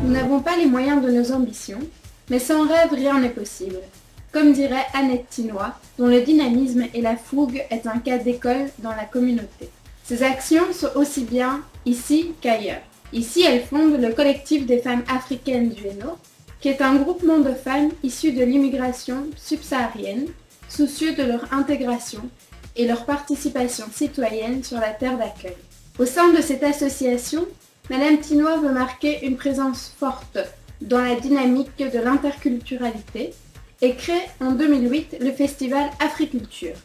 Nous n'avons pas les moyens de nos ambitions, mais sans rêve, rien n'est possible. Comme dirait Annette Tinois, dont le dynamisme et la fougue est un cas d'école dans la communauté. Ces actions sont aussi bien ici qu'ailleurs. Ici, elles fondent le collectif des femmes africaines du Hainaut, qui est un groupement de femmes issues de l'immigration subsaharienne, soucieux de leur intégration et leur participation citoyenne sur la terre d'accueil. Au sein de cette association, Madame Tinois veut marquer une présence forte dans la dynamique de l'interculturalité et crée en 2008 le festival Africulture,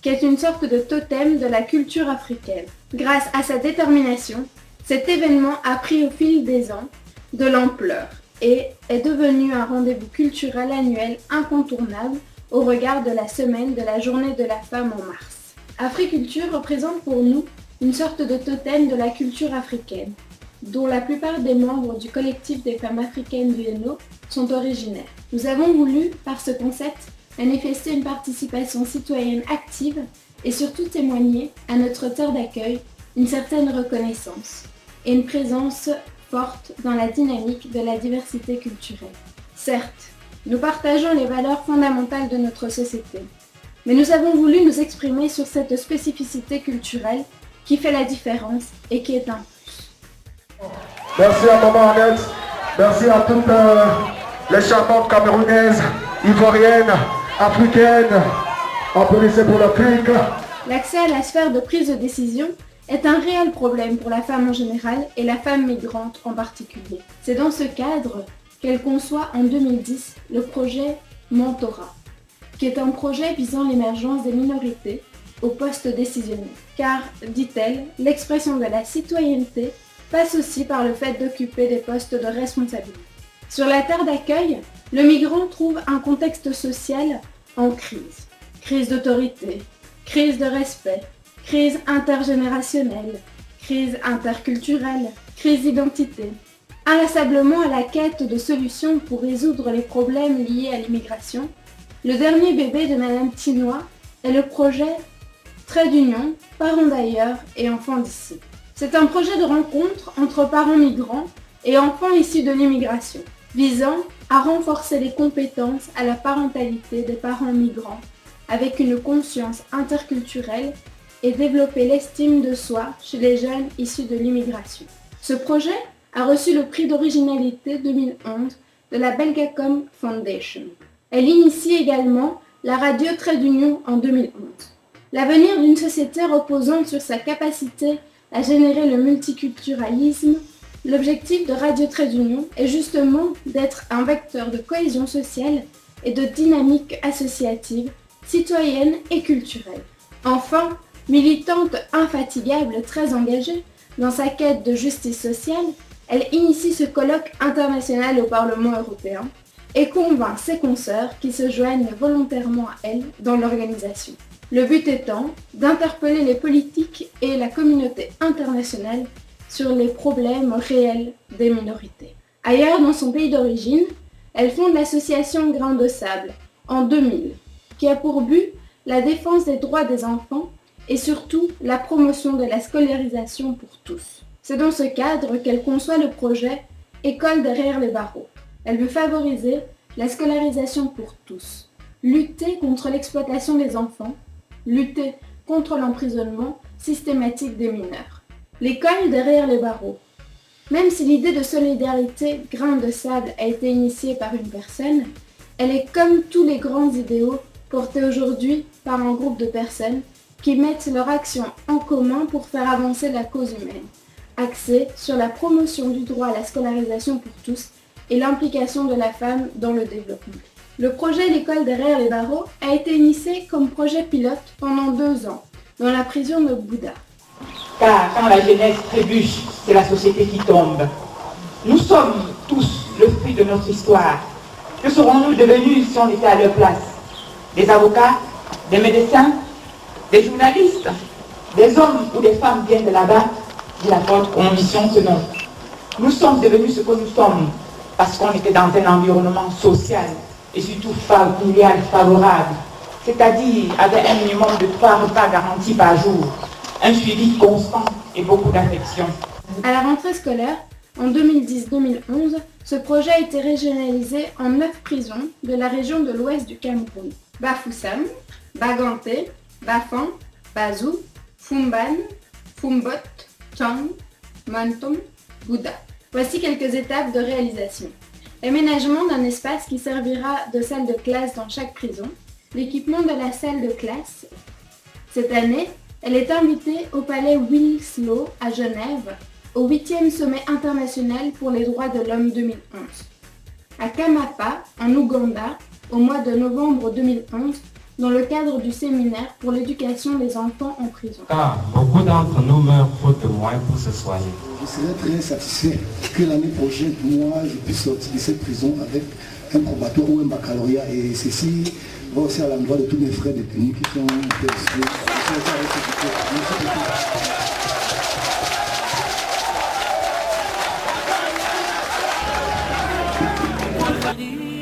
qui est une sorte de totem de la culture africaine. Grâce à sa détermination, cet événement a pris au fil des ans de l'ampleur et est devenu un rendez-vous culturel annuel incontournable au regard de la semaine de la Journée de la femme en mars. Africulture représente pour nous une sorte de totem de la culture africaine, dont la plupart des membres du collectif des femmes africaines du Hainaut sont originaires. Nous avons voulu, par ce concept, manifester une participation citoyenne active et surtout témoigner à notre terre d'accueil une certaine reconnaissance et une présence forte dans la dynamique de la diversité culturelle. Certes, nous partageons les valeurs fondamentales de notre société, mais nous avons voulu nous exprimer sur cette spécificité culturelle qui fait la différence et qui est un plus. Merci à maman Annette, merci à toutes les charmantes camerounaises, ivoiriennes, africaines. Applaudissez pour le clic. L'accès à la sphère de prise de décision est un réel problème pour la femme en général et la femme migrante en particulier. C'est dans ce cadre qu'elle conçoit en 2010 le projet Mentorat, qui est un projet visant l'émergence des minorités au poste décisionnel. Car, dit-elle, l'expression de la citoyenneté passe aussi par le fait d'occuper des postes de responsabilité. Sur la terre d'accueil, le migrant trouve un contexte social en crise. Crise d'autorité, crise de respect, crise intergénérationnelle, crise interculturelle, crise d'identité. Inlassablement à la quête de solutions pour résoudre les problèmes liés à l'immigration, le dernier bébé de Madame Tinois est le projet Trait d'Union, parents d'ailleurs et enfants d'ici. C'est un projet de rencontre entre parents migrants et enfants issus de l'immigration, visant à renforcer les compétences à la parentalité des parents migrants avec une conscience interculturelle et développer l'estime de soi chez les jeunes issus de l'immigration. Ce projet a reçu le prix d'originalité 2011 de la Belgacom Foundation. Elle initie également la radio Trait d'Union en 2011. L'avenir d'une société reposant sur sa capacité à générer le multiculturalisme, l'objectif de Radio Trait d'Union est justement d'être un vecteur de cohésion sociale et de dynamique associative, citoyenne et culturelle. Enfin, militante infatigable, très engagée dans sa quête de justice sociale, elle initie ce colloque international au Parlement européen et convainc ses consoeurs qui se joignent volontairement à elle dans l'organisation. Le but étant d'interpeller les politiques et la communauté internationale sur les problèmes réels des minorités. Ailleurs dans son pays d'origine, elle fonde l'association Grain de Sable en 2000, qui a pour but la défense des droits des enfants et surtout la promotion de la scolarisation pour tous. C'est dans ce cadre qu'elle conçoit le projet École derrière les barreaux. Elle veut favoriser la scolarisation pour tous, lutter contre l'exploitation des enfants, lutter contre l'emprisonnement systématique des mineurs. L'école derrière les barreaux. Même si l'idée de solidarité Grain de Sable a été initiée par une personne, elle est comme tous les grands idéaux portés aujourd'hui par un groupe de personnes qui mettent leur action en commun pour faire avancer la cause humaine, axée sur la promotion du droit à la scolarisation pour tous et l'implication de la femme dans le développement. Le projet L'école derrière les barreaux a été initié comme projet pilote pendant 2 ans dans la prison de Bouddha. Car quand la jeunesse trébuche, c'est la société qui tombe. Nous sommes tous le fruit de notre histoire. Que serons-nous devenus si on était à leur place? Des avocats, des médecins, des journalistes, des hommes ou des femmes viennent de là-bas, dit l'apôtre aux missions ce nom. Nous sommes devenus ce que nous sommes parce qu'on était dans un environnement social et surtout familial favorable, c'est-à-dire avec un minimum de 3 repas garantis par jour, un suivi constant et beaucoup d'affection. À la rentrée scolaire, en 2010-2011, Ce projet a été régionalisé en 9 prisons de la région de l'ouest du Cameroun. Bafoussam, Baganté, Bafang, Bazou, Fumban, Fumbot, Tchang, Mantom, Bouddha. Voici quelques étapes de réalisation. L'aménagement d'un espace qui servira de salle de classe dans chaque prison, l'équipement de la salle de classe. Cette année, elle est invitée au palais Wilslow à Genève, au 8e sommet international pour les droits de l'homme 2011. À Kamapa, en Ouganda, au mois de novembre 2011, dans le cadre du séminaire pour l'éducation des enfants en prison. Car beaucoup d'entre nous meurent faute de moyens pour se soigner. Je serais très satisfait que l'année prochaine, moi, je puisse sortir de cette prison avec un probatoire ou un baccalauréat. Et ceci va aussi à l'endroit de tous mes frères détenus qui sont blessés. Merci beaucoup.